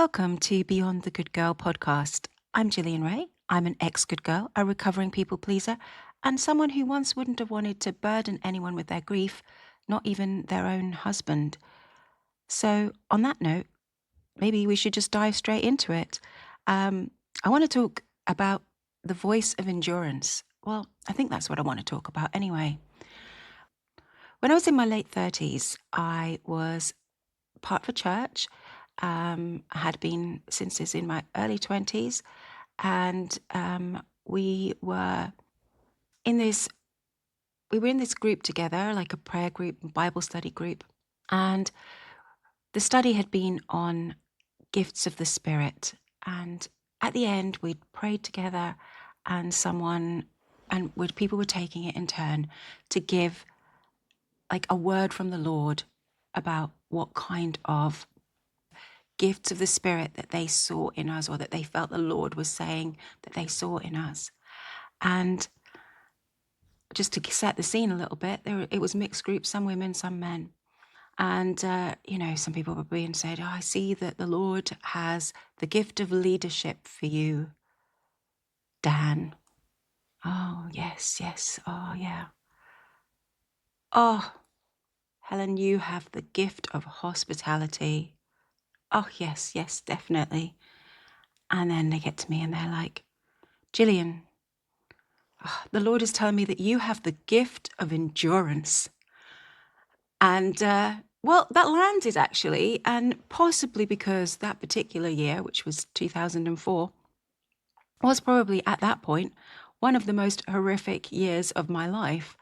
Welcome to Beyond the Good Girl podcast. I'm Gillian Ray. I'm an ex-good girl, a recovering people pleaser, and someone who once wouldn't have wanted to burden anyone with their grief, not even their own husband. So on that note, maybe we should just dive straight into it. I want to talk about the voice of endurance. Well, I think that's what I want to talk about anyway. When I was in my late 30s, I was part of a church. I had been since I was in my early 20s, and we were in this group together, like a prayer group, Bible study group, and the study had been on gifts of the Spirit. And at the end, we'd prayed together, and people were taking it in turn to give like a word from the Lord about what kind of gifts of the Spirit that they saw in us, or that they felt the Lord was saying that they saw in us. And just to set the scene a little bit, it was mixed groups, some women, some men. And, some people were being said, I see that the Lord has the gift of leadership for you, Dan. Oh, yes. Oh, yeah. Oh, Helen, you have the gift of hospitality. Oh, yes, definitely. And then they get to me and they're like, Gillian, the Lord is telling me that you have the gift of endurance. And, that landed actually, and possibly because that particular year, which was 2004, was probably at that point one of the most horrific years of my life.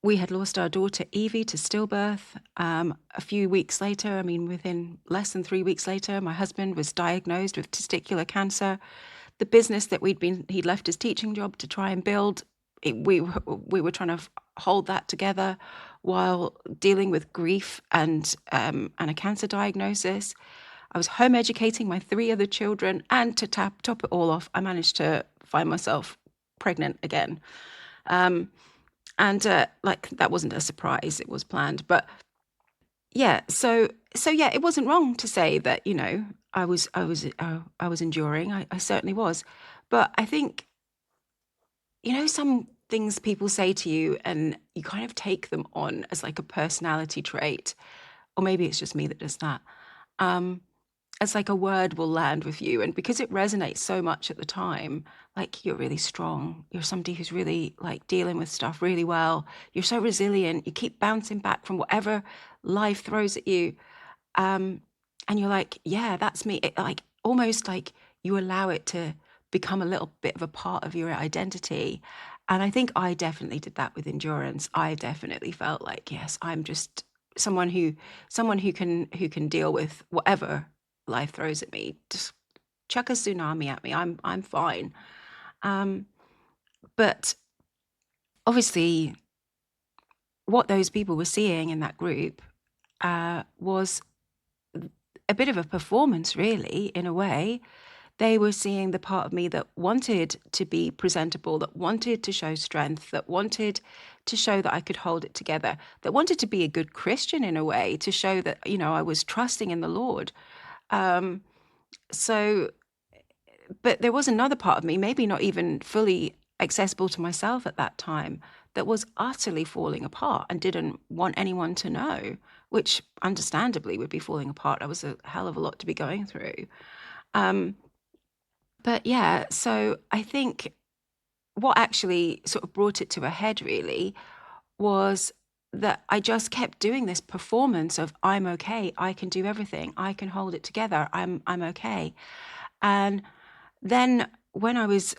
We had lost our daughter Evie to stillbirth. A few weeks later, within less than 3 weeks later, my husband was diagnosed with testicular cancer. The business that he'd left his teaching job to try and build, we were trying to hold that together while dealing with grief and a cancer diagnosis. I was home educating my 3 other children, and to top it all off, I managed to find myself pregnant again. That wasn't a surprise; it was planned. But yeah, so yeah, it wasn't wrong to say that I was enduring. I certainly was, but I think some things people say to you and you kind of take them on as like a personality trait, or maybe it's just me that does that. It's like a word will land with you, and because it resonates so much at the time, like, you're really strong, you're somebody who's really like dealing with stuff really well, you're so resilient, you keep bouncing back from whatever life throws at you, and you're like, yeah, that's me. Like, almost like you allow it to become a little bit of a part of your identity. And I think I definitely did that with endurance. I definitely felt like, yes, I'm just someone who can deal with whatever life throws at me. Just chuck a tsunami at me. I'm fine. But obviously, what those people were seeing in that group was a bit of a performance, really, in a way. They were seeing the part of me that wanted to be presentable, that wanted to show strength, that wanted to show that I could hold it together, that wanted to be a good Christian in a way, to show that, I was trusting in the Lord. So, but there was another part of me, maybe not even fully accessible to myself at that time, that was utterly falling apart and didn't want anyone to know, which understandably would be falling apart. That was a hell of a lot to be going through. But yeah, so I think what actually sort of brought it to a head really was that I just kept doing this performance of, I'm okay, I can do everything, I can hold it together, I'm okay. And then when I was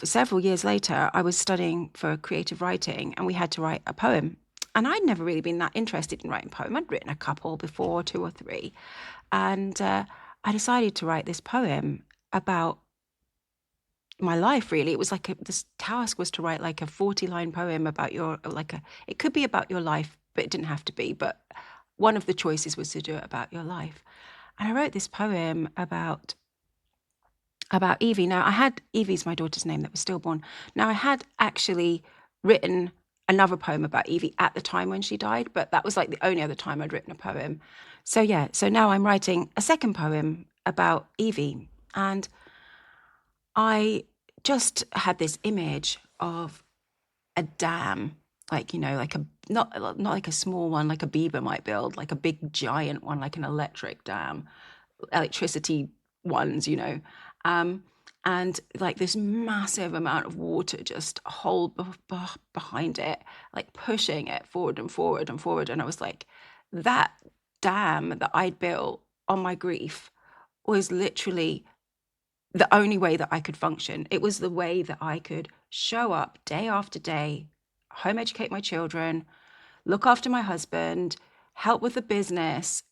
several years later, I was studying for creative writing, and we had to write a poem. And I'd never really been that interested in writing a poem. I'd written a couple before, 2 or 3. And I decided to write this poem about my life, really. It was like this task was to write like a 40-line poem about it could be about your life, but it didn't have to be. But one of the choices was to do it about your life. And I wrote this poem about Evie. Now, Evie's my daughter's name that was stillborn. Now, I had actually written another poem about Evie at the time when she died, but that was like the only other time I'd written a poem. So now I'm writing a second poem about Evie, and I just had this image of a dam, like, like a not like a small one like a beaver might build, like a big giant one, like an electric dam, electricity ones. Um, and like this massive amount of water just hold behind it, like pushing it forward and forward and forward. And I was like, that dam that I'd built on my grief was literally the only way that I could function. It was the way that I could show up day after day, home educate my children, look after my husband, help with the business.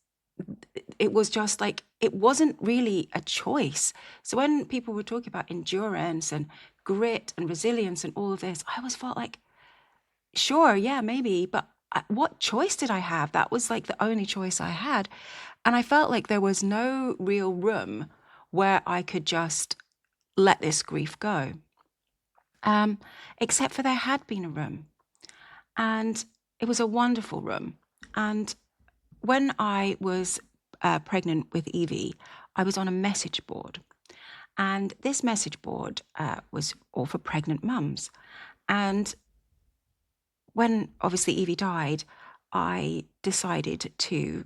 It was just like, it wasn't really a choice. So when people were talking about endurance and grit and resilience and all of this, I always felt like, sure, yeah, maybe, but what choice did I have? That was like the only choice I had. And I felt like there was no real room where I could just let this grief go. Except for there had been a room, and it was a wonderful room. And when I was pregnant with Evie, I was on a message board. And this message board was all for pregnant mums. And when obviously Evie died, I decided to.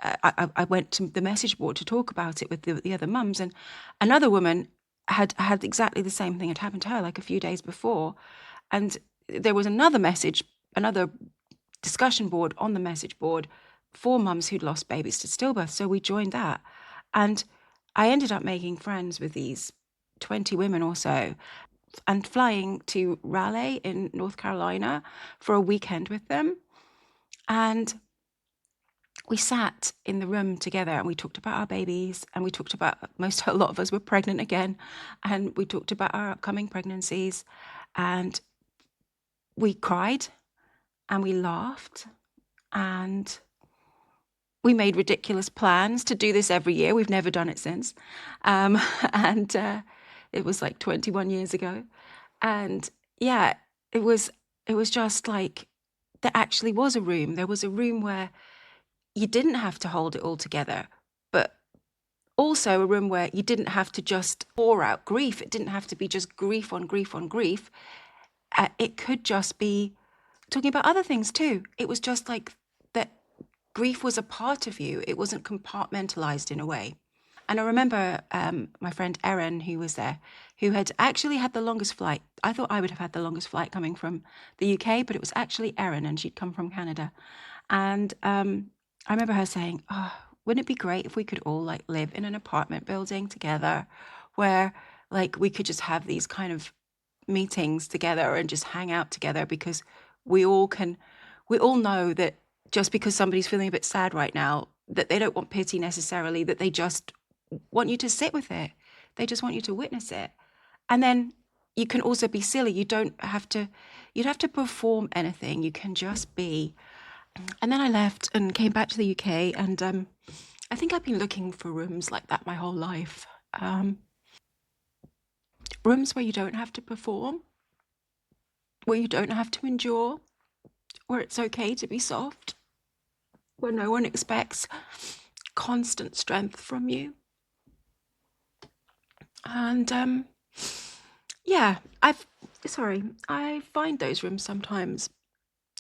I went to the message board to talk about it with the other mums, and another woman had exactly the same thing had happened to her like a few days before, and there was another discussion board on the message board for mums who'd lost babies to stillbirth. So we joined that, and I ended up making friends with these 20 women or so, and flying to Raleigh in North Carolina for a weekend with them. And we sat in the room together and we talked about our babies, and we talked about a lot of us were pregnant again, and we talked about our upcoming pregnancies, and we cried and we laughed, and we made ridiculous plans to do this every year. We've never done it since. Um, and it was like 21 years ago. And yeah, it was just like, there actually was a room. There was a room where you didn't have to hold it all together, but also a room where you didn't have to just pour out grief. It didn't have to be just grief on grief on grief. It could just be talking about other things too. It was just like that grief was a part of you. It wasn't compartmentalized in a way. And I remember my friend Erin, who was there, who had actually had the longest flight. I thought I would have had the longest flight coming from the UK, but it was actually Erin, and she'd come from Canada. And I remember her saying, "Oh, wouldn't it be great if we could all like live in an apartment building together, where like we could just have these kind of meetings together and just hang out together, because we all know that just because somebody's feeling a bit sad right now, that they don't want pity necessarily, that they just want you to sit with it. They just want you to witness it. And then you can also be silly. You'd have to perform anything. You can just be." And then I left and came back to the UK, and I think I've been looking for rooms like that my whole life. Rooms where you don't have to perform, where you don't have to endure, where it's okay to be soft, where no one expects constant strength from you. And yeah, I find those rooms sometimes,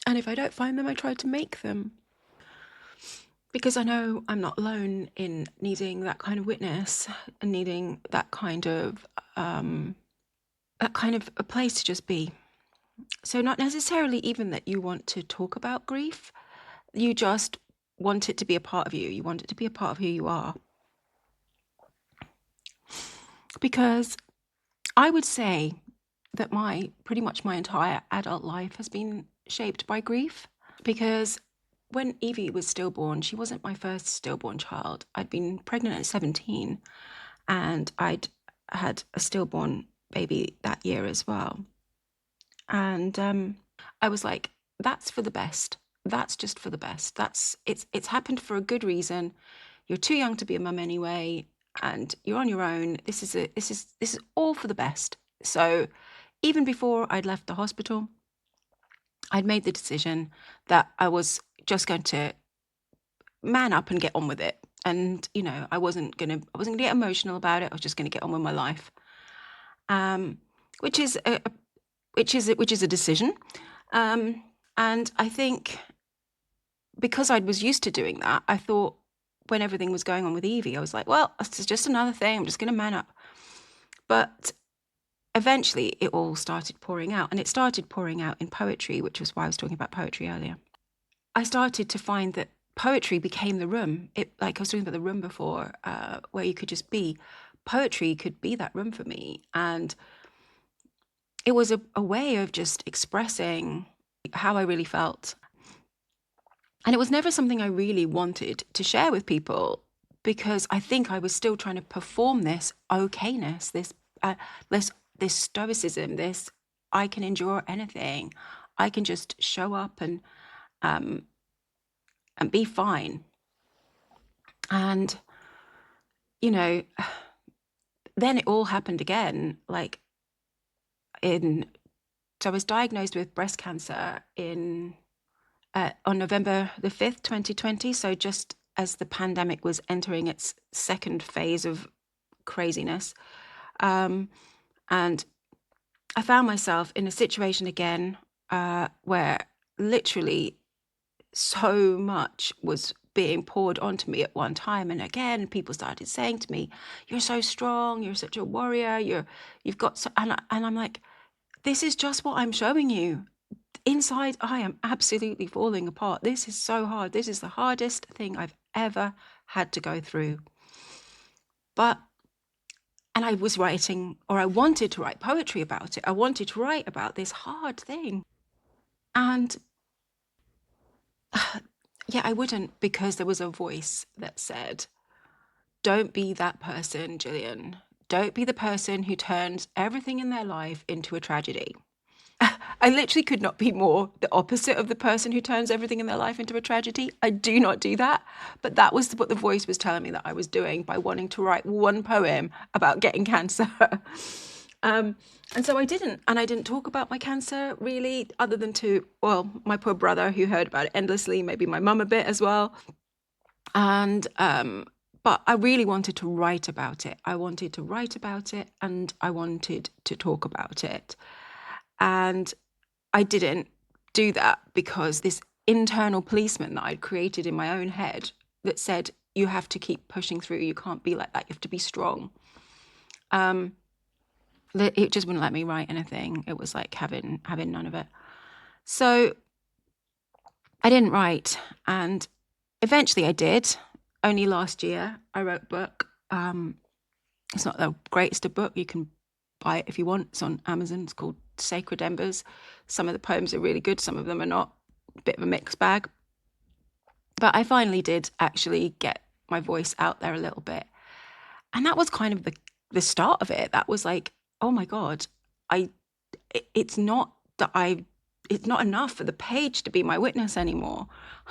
and if I don't find them, I try to make them, because I know I'm not alone in needing that kind of witness and needing that kind of a place to just be. So not necessarily even that you want to talk about grief, you just want it to be a part of you. You want it to be a part of who you are. Because I would say that pretty much my entire adult life has been shaped by grief. Because when Evie was stillborn, she wasn't my first stillborn child. I'd been pregnant at 17, and I'd had a stillborn baby that year as well. And I was like, that's for the best. That's just for the best. It's happened for a good reason. You're too young to be a mum anyway, and you're on your own. This is all for the best. So even before I'd left the hospital, I'd made the decision that I was just going to man up and get on with it. And, I wasn't gonna get emotional about it. I was just gonna get on with my life. Which is a decision. And I think because I was used to doing that, I thought when everything was going on with Evie, I was like, well, it's just another thing. I'm just going to man up. But eventually it all started pouring out, and it started pouring out in poetry, which was why I was talking about poetry earlier. I started to find that poetry became the room. Like I was talking about the room before, where you could just be. Poetry could be that room for me. And it was a way of just expressing how I really felt. And it was never something I really wanted to share with people, because I think I was still trying to perform this okayness, this stoicism, this I can endure anything, I can just show up and be fine. And then it all happened again. So I was diagnosed with breast cancer on November the 5th, 2020. So just as the pandemic was entering its second phase of craziness. And I found myself in a situation again where literally so much was being poured onto me at one time. And again, people started saying to me, you're so strong, you're such a warrior, you've got so, and I'm like, this is just what I'm showing you. Inside, I am absolutely falling apart. This is so hard. This is the hardest thing I've ever had to go through. And I was writing, or I wanted to write poetry about it. I wanted to write about this hard thing. And yeah, I wouldn't, because there was a voice that said, don't be that person, Gillian. Don't be the person who turns everything in their life into a tragedy. I literally could not be more the opposite of the person who turns everything in their life into a tragedy. I do not do that. But that was what the voice was telling me that I was doing by wanting to write one poem about getting cancer. And so I didn't. And I didn't talk about my cancer really, other than to, well, my poor brother, who heard about it endlessly, maybe my mum a bit as well. And but I really wanted to write about it. I wanted to write about it, and I wanted to talk about it. And I didn't do that because this internal policeman that I'd created in my own head that said, you have to keep pushing through. You can't be like that. You have to be strong. It just wouldn't let me write anything. It was like having none of it. So I didn't write. And eventually I did. Only last year I wrote a book. It's not the greatest of book. You can buy it if you want. It's on Amazon. It's called Sacred Embers. Some of the poems are really good. Some of them are not. A bit of a mixed bag. But I finally did actually get my voice out there a little bit. And that was kind of the start of it. That was like, oh my God, it's not enough for the page to be my witness anymore.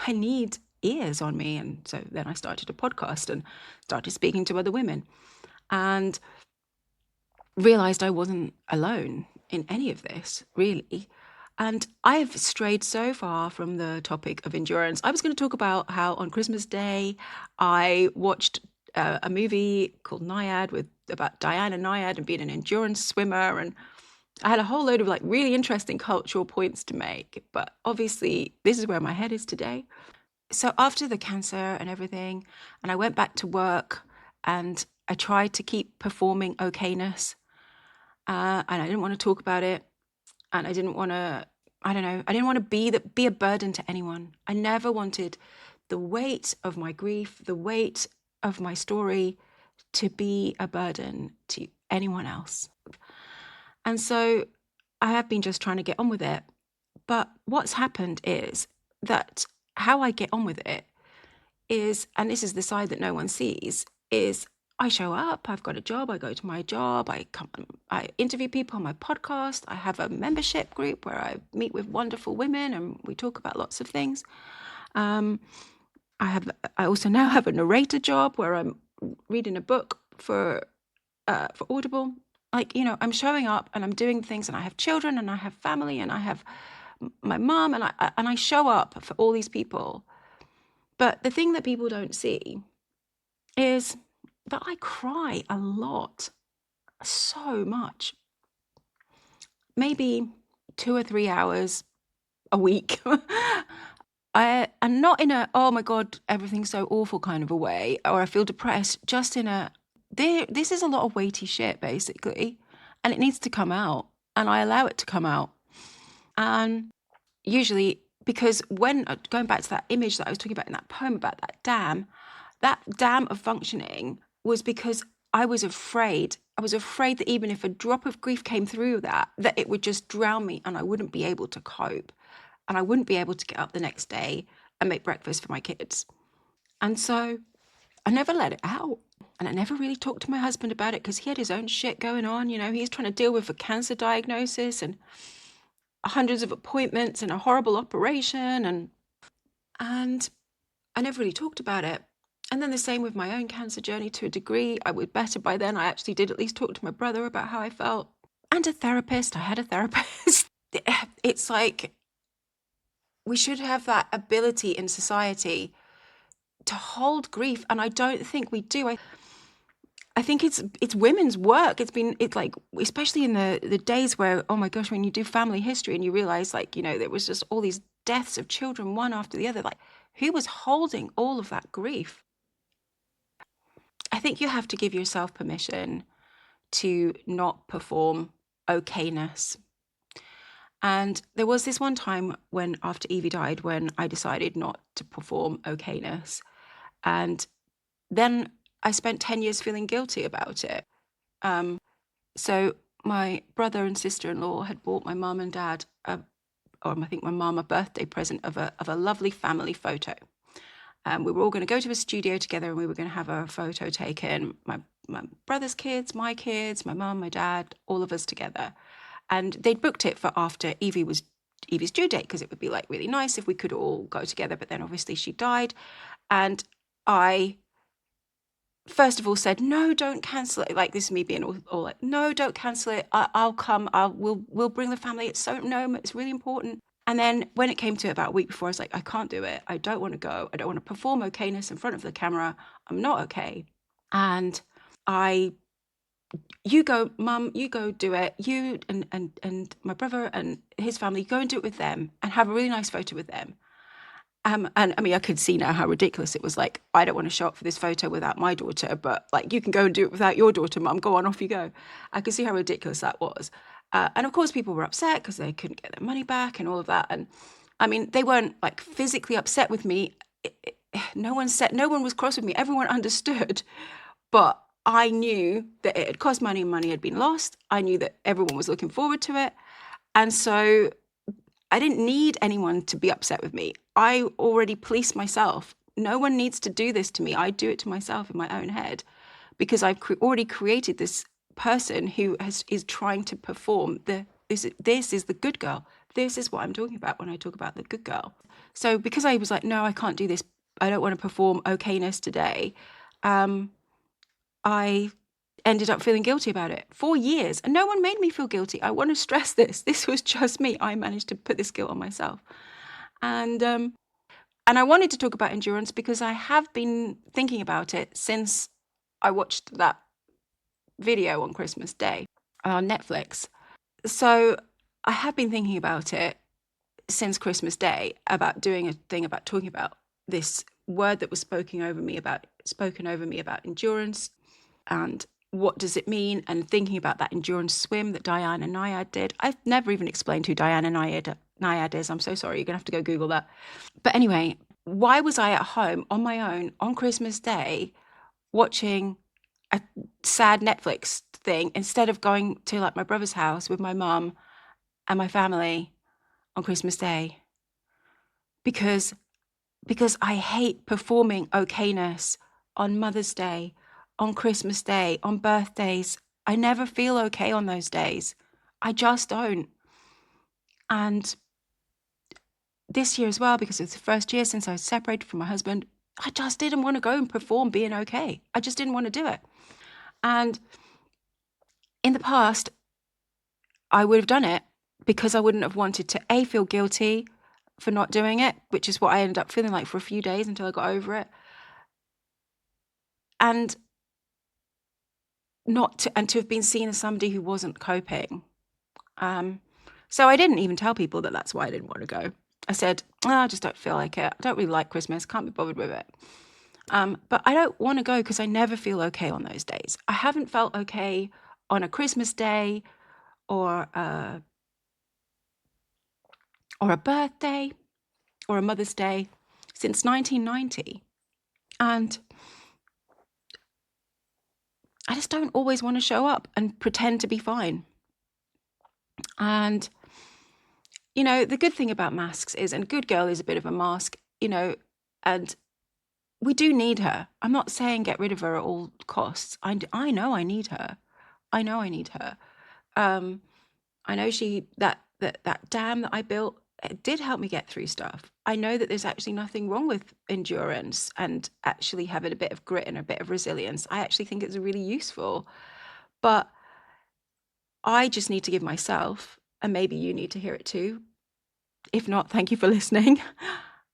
I need ears on me. And so then I started a podcast and started speaking to other women, and realized I wasn't alone in any of this, really. And I've strayed so far from the topic of endurance. I was going to talk about how on Christmas Day I watched a movie called Nyad about Diana Nyad and being an endurance swimmer, and I had a whole load of like really interesting cultural points to make. But obviously this is where my head is today. So after the cancer and everything, and I went back to work, and I tried to keep performing okayness, and I didn't want to talk about it, and I didn't want to, I didn't want to be a burden to anyone. I never wanted the weight of my grief, the weight of my story to be a burden to anyone else. And so I have been just trying to get on with it. But what's happened is that how I get on with it is, and this is the side that no one sees, is I show up, I've got a job, I go to my job, I interview people on my podcast, I have a membership group where I meet with wonderful women and we talk about lots of things. I also now have a narrator job where I'm reading a book for Audible. I'm showing up and I'm doing things, and I have children and I have family and I have my mom, and I show up for all these people. But the thing that people don't see is that I cry a lot, so much, maybe 2 or 3 hours a week. And not in a, oh my God, everything's so awful kind of a way, or I feel depressed, just in a, this is a lot of weighty shit, basically, and it needs to come out, and I allow it to come out. And usually, because when, going back to that image that I was talking about in that poem about that dam of functioning was because I was afraid. I was afraid that even if a drop of grief came through that it would just drown me and I wouldn't be able to cope. And I wouldn't be able to get up the next day and make breakfast for my kids. And so I never let it out. And I never really talked to my husband about it because he had his own shit going on. You know, he's trying to deal with a cancer diagnosis and hundreds of appointments and a horrible operation. And I never really talked about it. And then the same with my own cancer journey to a degree. I was better by then. I actually did at least talk to my brother about how I felt. And a therapist. I had a therapist. It's like, we should have that ability in society to hold grief, and I don't think we do. I think it's women's work. It's like, especially in the days where, oh my gosh, when you do family history and you realize, like, you know, there was just all these deaths of children one after the other, like, who was holding all of that grief? I think you have to give yourself permission to not perform okayness. And there was this one time when, after Evie died, when I decided not to perform okayness. And then I spent 10 years feeling guilty about it. So my brother and sister-in-law had bought my mum and dad, or I think my mum, a birthday present of a lovely family photo. We were all going to go to a studio together and we were going to have a photo taken. My brother's kids, my mum, my dad, all of us together. And they'd booked it for after Evie's due date, because it would be like really nice if we could all go together. But then obviously she died. And I, first of all, said, no, don't cancel it. Like, this is me being all like, no, don't cancel it. I'll come. We'll bring the family. It's really important. And then when it came to about a week before, I was like, I can't do it. I don't want to go. I don't want to perform okayness in front of the camera. I'm not okay. And you go, Mum, you go do it. You and my brother and his family, go and do it with them and have a really nice photo with them. And I mean, I could see now how ridiculous it was. Like, I don't want to show up for this photo without my daughter, but like, you can go and do it without your daughter, Mum. Go on, off you go. I could see how ridiculous that was. And of course, people were upset because they couldn't get their money back and all of that. And I mean, they weren't like physically upset with me. No one was cross with me. Everyone understood. But I knew that it had cost money and money had been lost. I knew that everyone was looking forward to it. And so I didn't need anyone to be upset with me. I already policed myself. No one needs to do this to me. I do it to myself in my own head, because I've already created this person who is trying to perform this is the good girl. This is what I'm talking about when I talk about the good girl. So because I was like, no, I can't do this. I don't want to perform okayness today. I ended up feeling guilty about it for years, and no one made me feel guilty. I want to stress this. This was just me. I managed to put this guilt on myself. And I wanted to talk about endurance because I have been thinking about it since I watched that video on Christmas Day on Netflix. So I have been thinking about it since Christmas Day, about doing a thing about talking about this word that was spoken over me about endurance, and what does it mean, and thinking about that endurance swim that Diane and Nyad did. I've never even explained who Diane and Nyad is. I'm so sorry. You're going to have to go Google that. But anyway, why was I at home on my own on Christmas Day watching a sad Netflix thing instead of going to like my brother's house with my mum and my family on Christmas Day? Because I hate performing okayness on Mother's Day, on Christmas Day, on birthdays. I never feel okay on those days. I just don't. And this year as well, because it's the first year since I was separated from my husband, I just didn't want to go and perform being okay. I just didn't want to do it. And in the past, I would have done it because I wouldn't have wanted to, A, feel guilty, for not doing it, which is what I ended up feeling like for a few days until I got over it. And to have been seen as somebody who wasn't coping. So I didn't even tell people that that's why I didn't want to go. I said, I just don't feel like it. I don't really like Christmas. Can't be bothered with it. But I don't want to go because I never feel okay on those days. I haven't felt okay on a Christmas day or a birthday or a Mother's Day since 1990. And I just don't always want to show up and pretend to be fine. And, the good thing about masks is, and Good Girl is a bit of a mask, and we do need her. I'm not saying get rid of her at all costs. I know I need her. I know I need her. I know that dam that I built, it did help me get through stuff. I know that there's actually nothing wrong with endurance and actually having a bit of grit and a bit of resilience. I actually think it's really useful. But I just need to give myself, and maybe you need to hear it too. If not, thank you for listening.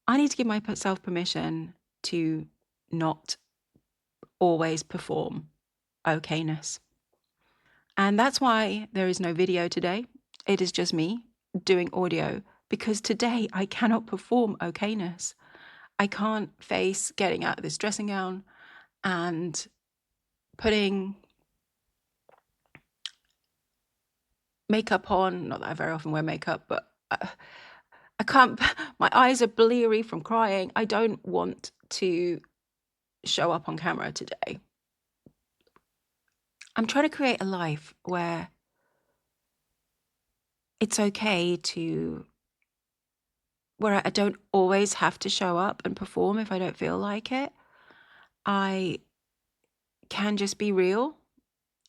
I need to give myself permission to not always perform okayness. And that's why there is no video today. It is just me doing audio, because today I cannot perform okayness. I can't face getting out of this dressing gown and putting makeup on. Not that I very often wear makeup, but I can't, my eyes are bleary from crying. I don't want to show up on camera today. I'm trying to create a life where it's okay where I don't always have to show up and perform if I don't feel like it. I can just be real.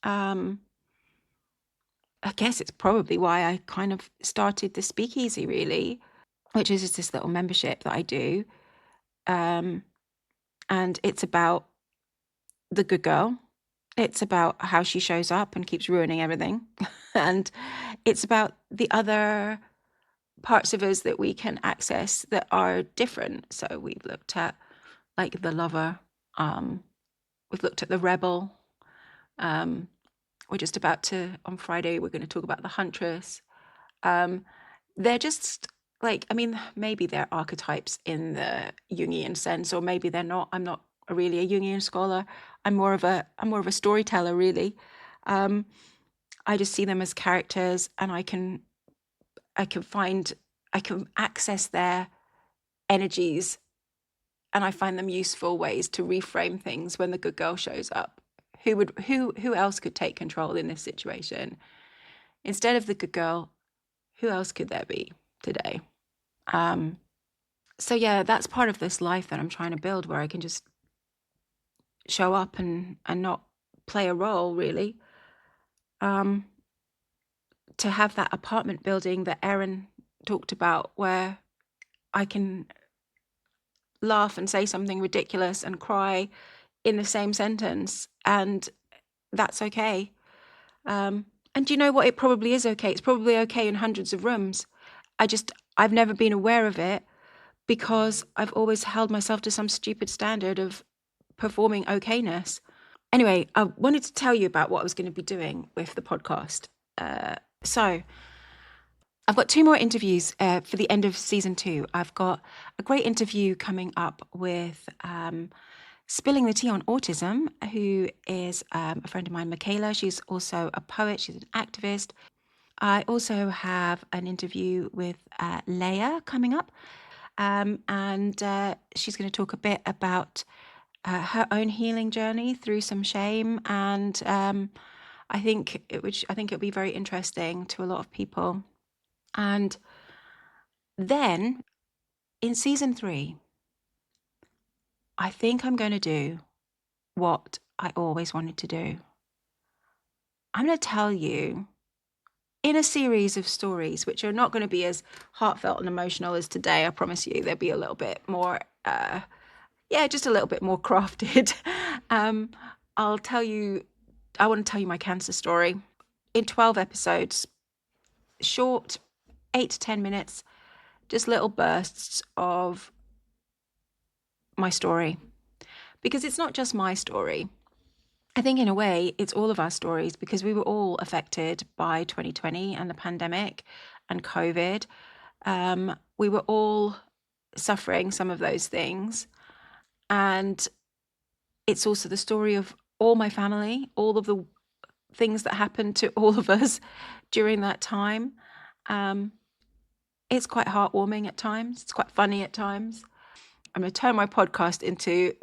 I guess it's probably why I kind of started the Speakeasy, really, which is just this little membership that I do. And it's about the good girl. It's about how she shows up and keeps ruining everything. And it's about the other parts of us that we can access that are different. So we've looked at like the lover. We've looked at the rebel. We're just about to, on Friday, we're going to talk about the huntress. They're just like, maybe they're archetypes in the Jungian sense, or maybe they're not. I'm not really a Jungian scholar. I'm more of a storyteller, really. I just see them as characters, and I can access their energies, and I find them useful ways to reframe things when the good girl shows up. Who else could take control in this situation? Instead of the good girl, who else could there be today? So yeah, that's part of this life that I'm trying to build, where I can just show up and not play a role, really. To have that apartment building that Erin talked about, where I can laugh and say something ridiculous and cry in the same sentence, and that's okay. And you know what? It probably is okay. It's probably okay in hundreds of rooms. I've never been aware of it because I've always held myself to some stupid standard of performing okayness. Anyway, I wanted to tell you about what I was going to be doing with the podcast. So I've got 2 more interviews for the end of season 2. I've got a great interview coming up with Spilling the Tea on Autism, who is a friend of mine, Michaela. She's also a poet. She's an activist. I also have an interview with Leia coming up, and she's going to talk a bit about her own healing journey through some shame, and I think it'll be very interesting to a lot of people. And then in season 3, I think I'm going to do what I always wanted to do. I'm going to tell you, in a series of stories, which are not going to be as heartfelt and emotional as today, I promise you, they'll be a little bit more, just a little bit more crafted. I want to tell you my cancer story in 12 episodes, short, 8 to 10 minutes, just little bursts of my story. Because it's not just my story. I think in a way it's all of our stories, because we were all affected by 2020 and the pandemic and COVID. We were all suffering some of those things. And it's also the story of all my family, all of the things that happened to all of us during that time. It's quite heartwarming at times. It's quite funny at times. I'm going to turn my podcast into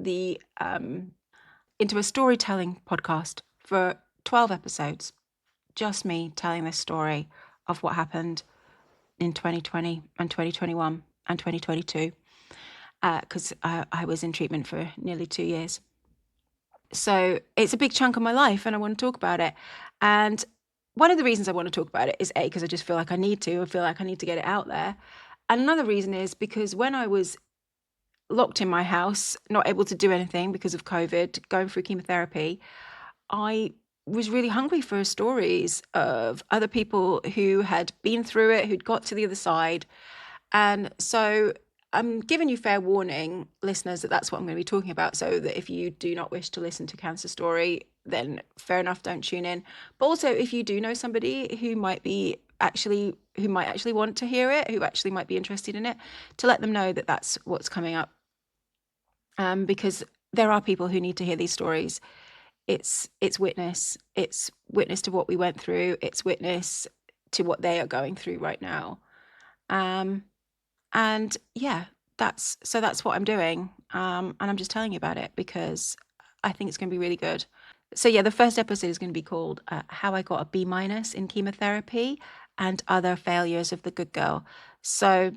a storytelling podcast for 12 episodes. Just me telling this story of what happened in 2020 and 2021 and 2022, because I was in treatment for nearly 2 years. So it's a big chunk of my life and I want to talk about it. And one of the reasons I want to talk about it is A, because I just feel like I need to. I feel like I need to get it out there. And another reason is because when I was locked in my house, not able to do anything because of COVID, going through chemotherapy, I was really hungry for stories of other people who had been through it, who'd got to the other side. And so I'm giving you fair warning, listeners, that that's what I'm going to be talking about. So that if you do not wish to listen to Cancer Story, then fair enough, don't tune in. But also, if you do know somebody who might actually want to hear it, who actually might be interested in it, to let them know that that's what's coming up. Because there are people who need to hear these stories. It's witness to what we went through. It's witness to what they are going through right now. And yeah, that's what I'm doing. And I'm just telling you about it because I think it's going to be really good. So yeah, the first episode is going to be called How I Got a B- in Chemotherapy and Other Failures of the Good Girl. So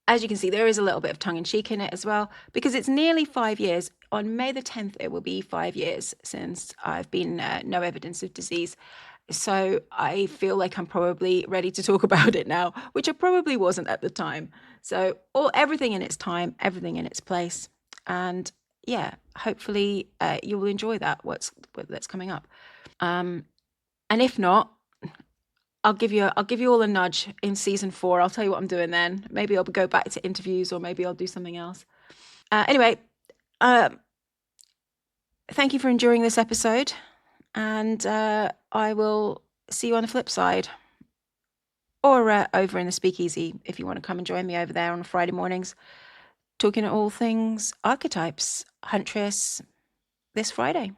as you can see, there is a little bit of tongue-in-cheek in it as well, because it's nearly 5 years. On May the 10th, it will be 5 years since I've been no evidence of disease. So I feel like I'm probably ready to talk about it now, which I probably wasn't at the time. So everything in its time, everything in its place. And yeah, hopefully you will enjoy that's coming up. And if not, I'll give you all a nudge in season 4. I'll tell you what I'm doing then. Maybe I'll go back to interviews, or maybe I'll do something else. Anyway, thank you for enjoying this episode, and I will see you on the flip side, or over in the speakeasy if you want to come and join me over there on Friday mornings, talking all things archetypes, Huntress, this Friday.